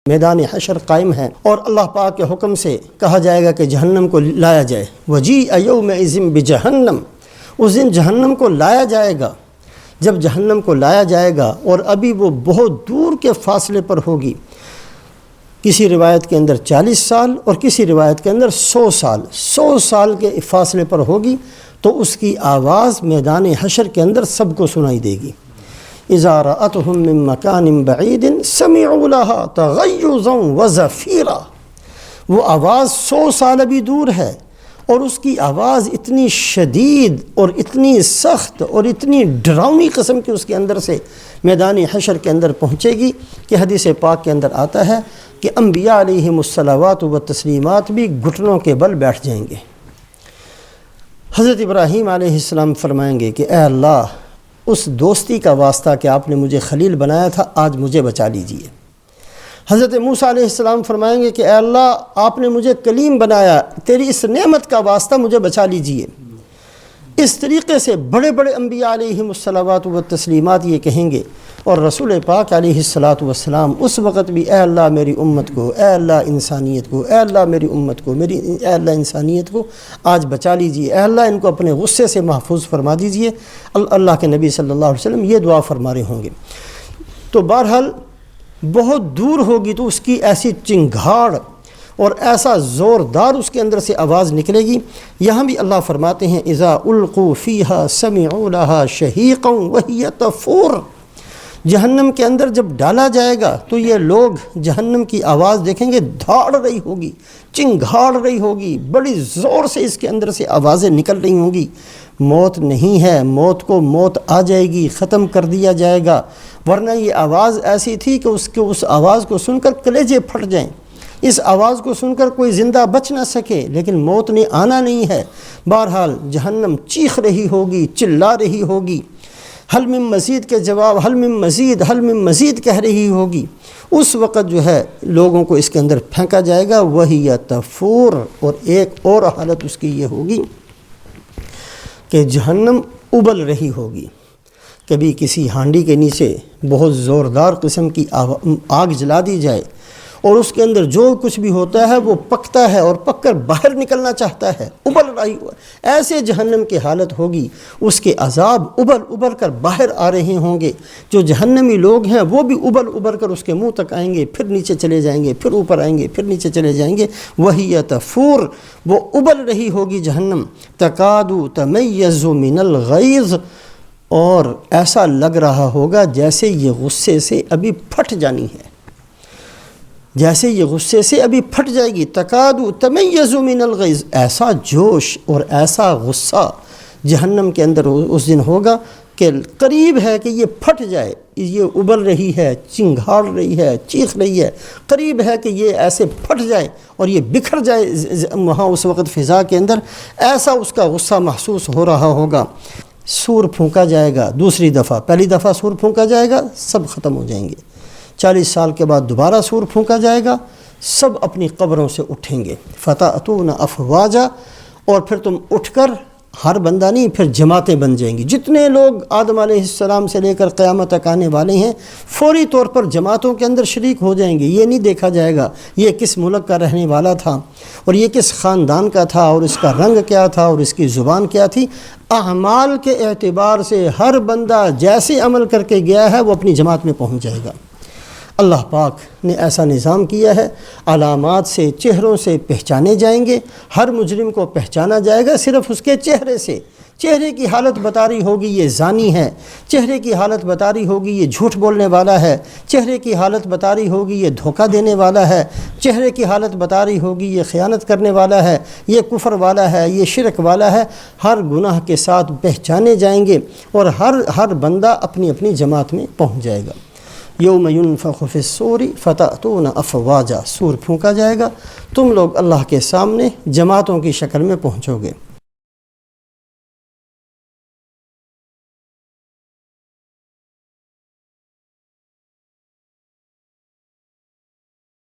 میدان حشر قائم ہے اور اللہ پاک کے حکم سے کہا جائے گا کہ جہنم کو لایا جائے، وجیء یومئذ بجہنم، اس دن جہنم کو لایا جائے گا۔ جب جہنم کو لایا جائے گا اور ابھی وہ بہت دور کے فاصلے پر ہوگی، کسی روایت کے اندر 40 سال اور کسی روایت کے اندر 100 سال کے فاصلے پر ہوگی، تو اس کی آواز میدان حشر کے اندر سب کو سنائی دے گی۔ اذا رأتهم من مکان بعید سمعوا لها تغیظا وزفیرا، وہ آواز 100 سال ابھی دور ہے اور اس کی آواز اتنی شدید اور اتنی سخت اور اتنی ڈراؤنی قسم کی اس کے اندر سے میدان حشر کے اندر پہنچے گی کہ حدیث پاک کے اندر آتا ہے کہ انبیاء علیہم الصلوات و تسلیمات بھی گھٹنوں کے بل بیٹھ جائیں گے۔ حضرت ابراہیم علیہ السلام فرمائیں گے کہ اے اللہ، اس دوستی کا واسطہ کہ آپ نے مجھے خلیل بنایا تھا، آج مجھے بچا لیجئے۔ حضرت موسیٰ علیہ السلام فرمائیں گے کہ اے اللہ، آپ نے مجھے کلیم بنایا، تیری اس نعمت کا واسطہ مجھے بچا لیجئے۔ اس طریقے سے بڑے بڑے انبیاء علیہم الصلوات و تسلیمات یہ کہیں گے، اور رسول پاک علیہ الصلاۃ والسلام اس وقت بھی اے اللہ میری امت کو، اے اللہ انسانیت کو، اے اللہ میری امت کو، اے اللہ انسانیت کو آج بچا لیجئے، اے اللہ ان کو اپنے غصے سے محفوظ فرما دیجئے۔ اللہ کے نبی صلی اللہ علیہ وسلم یہ دعا فرما رہے ہوں گے۔ تو بہرحال بہت دور ہوگی تو اس کی ایسی چنگھاڑ اور ایسا زوردار اس کے اندر سے آواز نکلے گی۔ یہاں بھی اللہ فرماتے ہیں اذا القوا فیہا سمعوا لہا شہیقا وہی تفور، جہنم کے اندر جب ڈالا جائے گا تو یہ لوگ جہنم کی آواز دیکھیں گے، دھاڑ رہی ہوگی، چنگھاڑ رہی ہوگی، بڑی زور سے اس کے اندر سے آوازیں نکل رہی ہوں گی۔ موت نہیں ہے، موت کو موت آ جائے گی، ختم کر دیا جائے گا، ورنہ یہ آواز ایسی تھی کہ اس آواز کو سن کر کلیجے پھٹ جائیں، اس آواز کو سن کر کوئی زندہ بچ نہ سکے، لیکن موت نے آنا نہیں ہے۔ بہرحال جہنم چیخ رہی ہوگی، چلا رہی ہوگی، حل من مزید کے جواب حل من مزید، حل من مزید کہہ رہی ہوگی۔ اس وقت جو ہے لوگوں کو اس کے اندر پھینکا جائے گا، وہی تفور، اور ایک اور حالت اس کی یہ ہوگی کہ جہنم ابل رہی ہوگی۔ کبھی کسی ہانڈی کے نیچے بہت زوردار قسم کی آگ جلا دی جائے اور اس کے اندر جو کچھ بھی ہوتا ہے وہ پکتا ہے اور پک کر باہر نکلنا چاہتا ہے، ابل رہی ہوا، ایسے جہنم کی حالت ہوگی، اس کے عذاب ابل کر باہر آ رہے ہوں گے۔ جو جہنمی لوگ ہیں وہ بھی ابل کر اس کے منہ تک آئیں گے، پھر نیچے چلے جائیں گے، پھر اوپر آئیں گے، پھر نیچے چلے جائیں گے۔ وہی تفور، وہ ابل رہی ہوگی جہنم، تکاد تمیز من الغیظ، اور ایسا لگ رہا ہوگا جیسے یہ غصے سے ابھی پھٹ جانی ہے، جیسے یہ غصے سے ابھی پھٹ جائے گی۔ تکاد تمیز من الغیظ، ایسا جوش اور ایسا غصہ جہنم کے اندر اس دن ہوگا کہ قریب ہے کہ یہ پھٹ جائے، یہ ابل رہی ہے، چنگھاڑ رہی ہے، چیخ رہی ہے، قریب ہے کہ یہ ایسے پھٹ جائے اور یہ بکھر جائے وہاں اس وقت فضا کے اندر، ایسا اس کا غصہ محسوس ہو رہا ہوگا۔ سور پھونکا جائے گا دوسری دفعہ، پہلی دفعہ سور پھونکا جائے گا، سب ختم ہو جائیں گے۔ 40 سال کے بعد دوبارہ سور پھونکا جائے گا، سب اپنی قبروں سے اٹھیں گے، فتأتون افواجا، اور پھر تم اٹھ کر ہر بندہ نہیں، پھر جماعتیں بن جائیں گی۔ جتنے لوگ آدم علیہ السلام سے لے کر قیامت تک آنے والے ہیں فوری طور پر جماعتوں کے اندر شریک ہو جائیں گے۔ یہ نہیں دیکھا جائے گا یہ کس ملک کا رہنے والا تھا اور یہ کس خاندان کا تھا اور اس کا رنگ کیا تھا اور اس کی زبان کیا تھی۔ اعمال کے اعتبار سے ہر بندہ جیسے عمل کر کے گیا ہے وہ اپنی جماعت میں پہنچ جائے گا۔ اللہ پاک نے ایسا نظام کیا ہے، علامات سے، چہروں سے پہچانے جائیں گے، ہر مجرم کو پہچانا جائے گا صرف اس کے چہرے سے۔ چہرے کی حالت بتا رہی ہوگی یہ زانی ہے، چہرے کی حالت بتا رہی ہوگی یہ جھوٹ بولنے والا ہے، چہرے کی حالت بتا رہی ہوگی یہ دھوکہ دینے والا ہے، چہرے کی حالت بتا رہی ہوگی یہ خیانت کرنے والا ہے، یہ کفر والا ہے، یہ شرک والا ہے۔ ہر گناہ کے ساتھ پہچانے جائیں گے اور ہر بندہ اپنی اپنی جماعت میں پہنچ جائے گا۔ یوم ینفخ فی الصور فتأتون افواجا، سور پھونکا جائے گا، تم لوگ اللہ کے سامنے جماعتوں کی شکل میں پہنچو گے۔